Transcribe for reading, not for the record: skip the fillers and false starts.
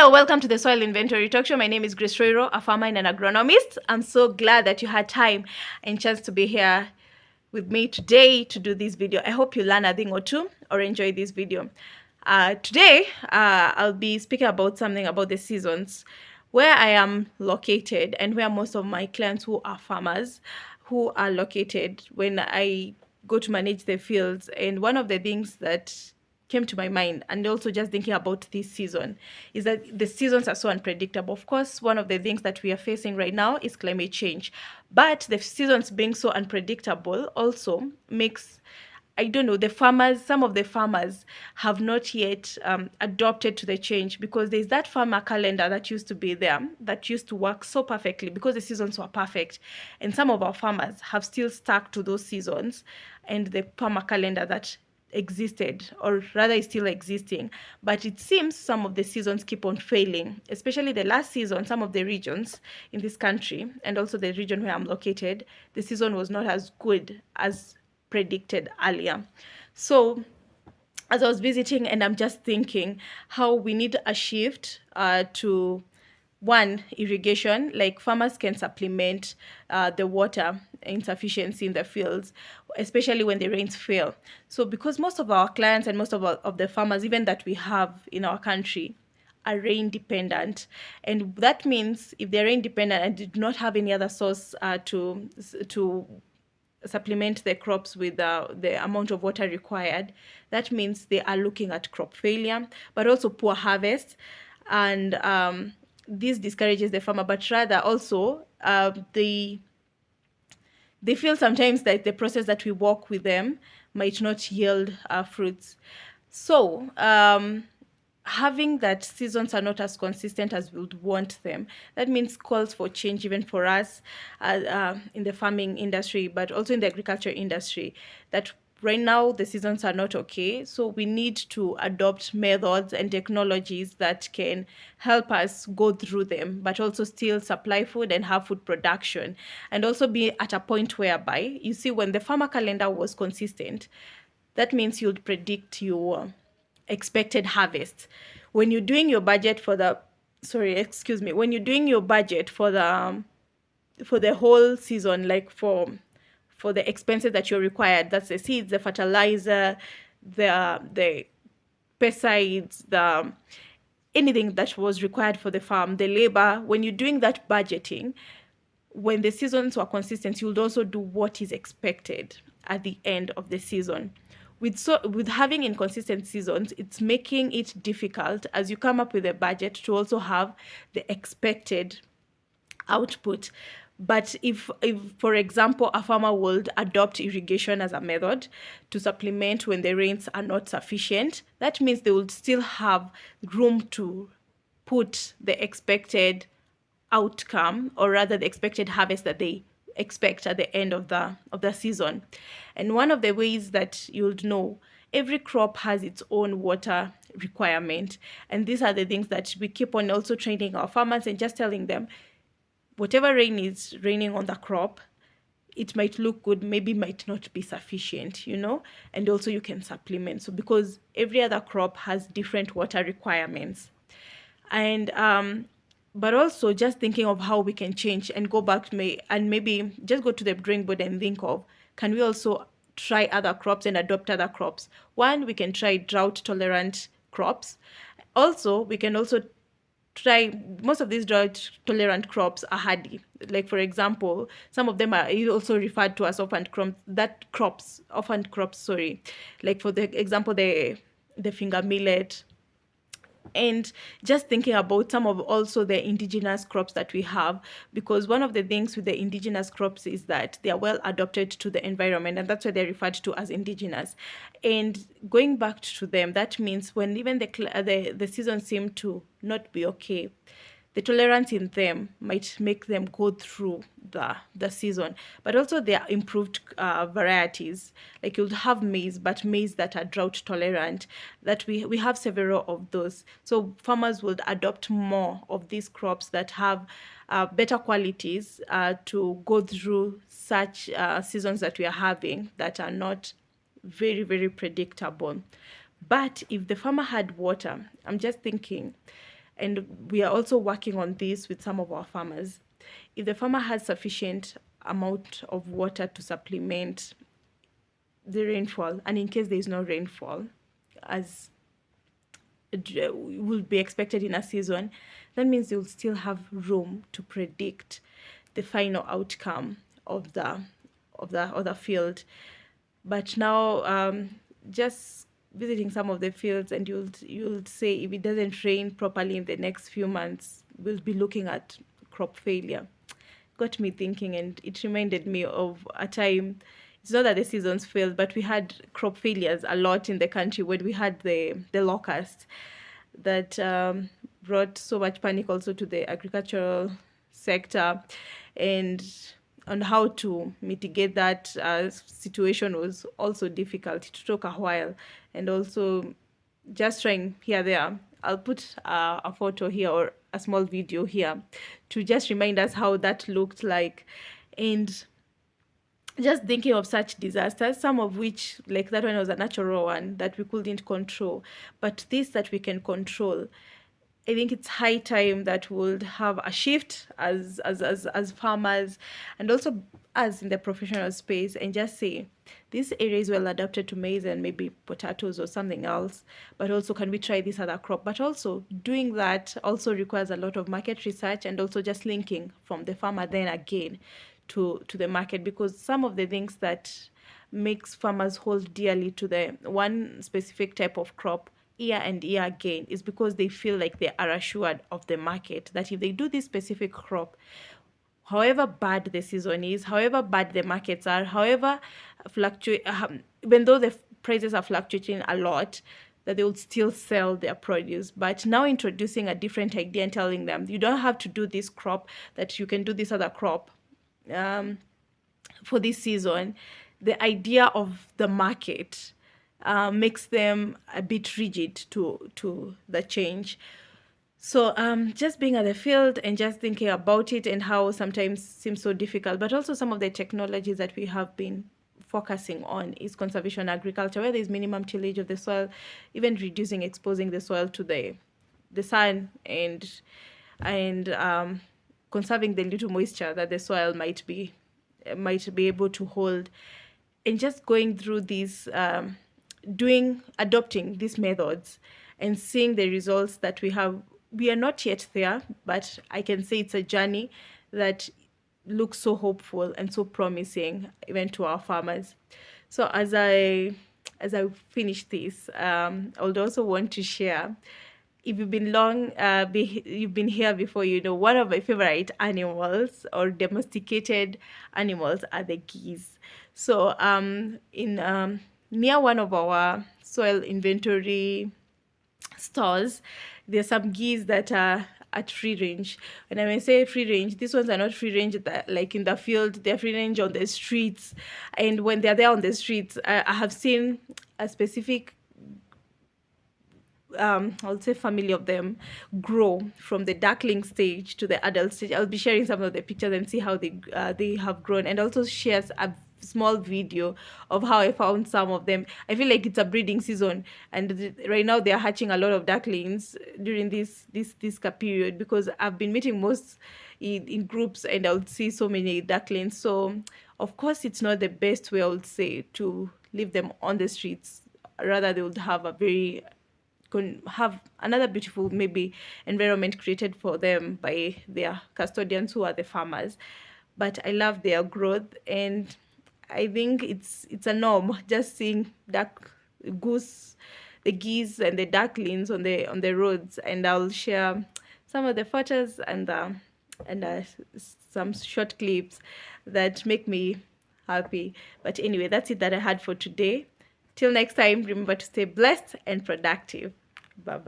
Hello, welcome to the Soil Inventory Talk Show. My name is Grace Roiro, a farmer and an agronomist. I'm so glad that you had time and chance to be here with me today to do this video. I hope you learn a thing or two or enjoy this video. Today, I'll be speaking about something about the seasons, where I am located and where most of my clients who are farmers who are located when I go to manage the fields. And one of the things that came to my mind, and also just thinking about this season, is that the seasons are so unpredictable. Of course, one of the things that we are facing right now is climate change, but the seasons being so unpredictable also makes, I don't know, some of the farmers have not yet adopted to the change, because there's that farmer calendar that used to be there, that used to work so perfectly because the seasons were perfect. And some of our farmers have still stuck to those seasons and the farmer calendar that existed, or rather is still existing. But it seems some of the seasons keep on failing, especially the last season. Some of the regions in this country, and also the region where I'm located, the season was not as good as predicted earlier. So as I was visiting, and I'm just thinking how we need a shift to one, irrigation. Like, farmers can supplement the water insufficiency in the fields, especially when the rains fail. So because most of our clients and most of the farmers, even that we have in our country, are rain dependent, and that means if they're rain dependent and did not have any other source to supplement the crops with the amount of water required, that means they are looking at crop failure, but also poor harvest. And this discourages the farmer, but rather also they feel sometimes that the process that we walk with them might not yield fruits. So having that seasons are not as consistent as we would want them, that means calls for change, even for us in the farming industry, but also in the agriculture industry, that right now the seasons are not okay. So we need to adopt methods and technologies that can help us go through them, but also still supply food and have food production, and also be at a point whereby, you see, when the farmer calendar was consistent, that means you'd predict your expected harvest. When you're doing your budget for the when you're doing your budget for the whole season, like for the expenses that you're required, that's the seeds, the fertilizer, the pesticides, the anything that was required for the farm, the labor. When you're doing that budgeting, when the seasons were consistent, you'll also do what is expected at the end of the season. With having inconsistent seasons, it's making it difficult as you come up with a budget to also have the expected output. But if for example, a farmer would adopt irrigation as a method to supplement when the rains are not sufficient, that means they would still have room to put the expected outcome, or rather the expected harvest that they expect at the end of the season. And one of the ways that you'll know, every crop has its own water requirement, and these are the things that we keep on also training our farmers and just telling them, whatever rain is raining on the crop, it might look good, maybe might not be sufficient, and also you can supplement. So because every other crop has different water requirements. And but also just thinking of how we can change and go back to and maybe just go to the drawing board and think of, can we also try other crops and adopt other crops? One, we can try drought tolerant crops. Also, we can also try, most of these drought tolerant crops are hardy. Like, for example, some of them are also referred to as orphan crops, sorry. Like, for the example, the finger millet. And just thinking about some of also the indigenous crops that we have, because one of the things with the indigenous crops is that they are well adapted to the environment, and that's why they're referred to as indigenous. And going back to them, that means when even the seasons seem to not be okay, the tolerance in them might make them go through the season. But also there are improved varieties. Like, you'll have maize, but maize that are drought tolerant, that we have several of those. So farmers would adopt more of these crops that have better qualities to go through such seasons that we are having, that are not very, very predictable. But if the farmer had water, I'm just thinking, And we are also working on this with some of our farmers. If the farmer has sufficient amount of water to supplement the rainfall, and in case there is no rainfall, as will be expected in a season, that means you'll still have room to predict the final outcome of the field. But now, just visiting some of the fields, and you'll say if it doesn't rain properly in the next few months, we'll be looking at crop failure. Got me thinking, and it reminded me of a time. It's not that the seasons failed, but we had crop failures a lot in the country when we had the locust that brought so much panic also to the agricultural sector. And on how to mitigate that situation was also difficult. It took a while, and also just trying here there. I'll put a photo here or a small video here to just remind us how that looked like. And just thinking of such disasters, some of which, like that one, was a natural one that we couldn't control, but this that we can control. I think it's high time that we'll have a shift as farmers, and also as in the professional space, and just say this area is well adapted to maize and maybe potatoes or something else, but also can we try this other crop? But also doing that also requires a lot of market research, and also just linking from the farmer then again to the market, because some of the things that makes farmers hold dearly to the one specific type of crop year and year again is because they feel like they are assured of the market, that if they do this specific crop, however bad the season is, however bad the markets are, however fluctuate, even though the prices are fluctuating a lot, that they will still sell their produce. But now introducing a different idea and telling them you don't have to do this crop, that you can do this other crop for this season, the idea of the market makes them a bit rigid to the change. So just being at the field and just thinking about it, and how sometimes seems so difficult, but also some of the technologies that we have been focusing on is conservation agriculture, where there is minimum tillage of the soil, even reducing exposing the soil to the sun, and conserving the little moisture that the soil might be able to hold, and just going through these adopting these methods and seeing the results that we have. We are not yet there, but I can say it's a journey that looks so hopeful and so promising even to our farmers. So as I finish this, I would also want to share, if you've been you've been here before, you know one of my favorite animals or domesticated animals are the geese. So in near one of our soil inventory stores, there's some geese that are at free range. When I may say free range, these ones are not free range like in the field, they're free range on the streets. And when they're there on the streets, I have seen a specific I'll say family of them grow from the duckling stage to the adult stage. I'll be sharing some of the pictures and see how they have grown, and also shares a small video of how I found some of them. I feel like it's a breeding season, and right now they are hatching a lot of ducklings during this period, because I've been meeting most in groups, and I'll see so many ducklings. So of course it's not the best way, I would say, to leave them on the streets. Rather, they would have have another beautiful maybe environment created for them by their custodians, who are the farmers. But I love their growth, and I think it's a norm just seeing the geese and the ducklings on the roads. And I'll share some of the photos and some short clips that make me happy. But anyway, that's it that I had for today. Till next time, remember to stay blessed and productive. Bye.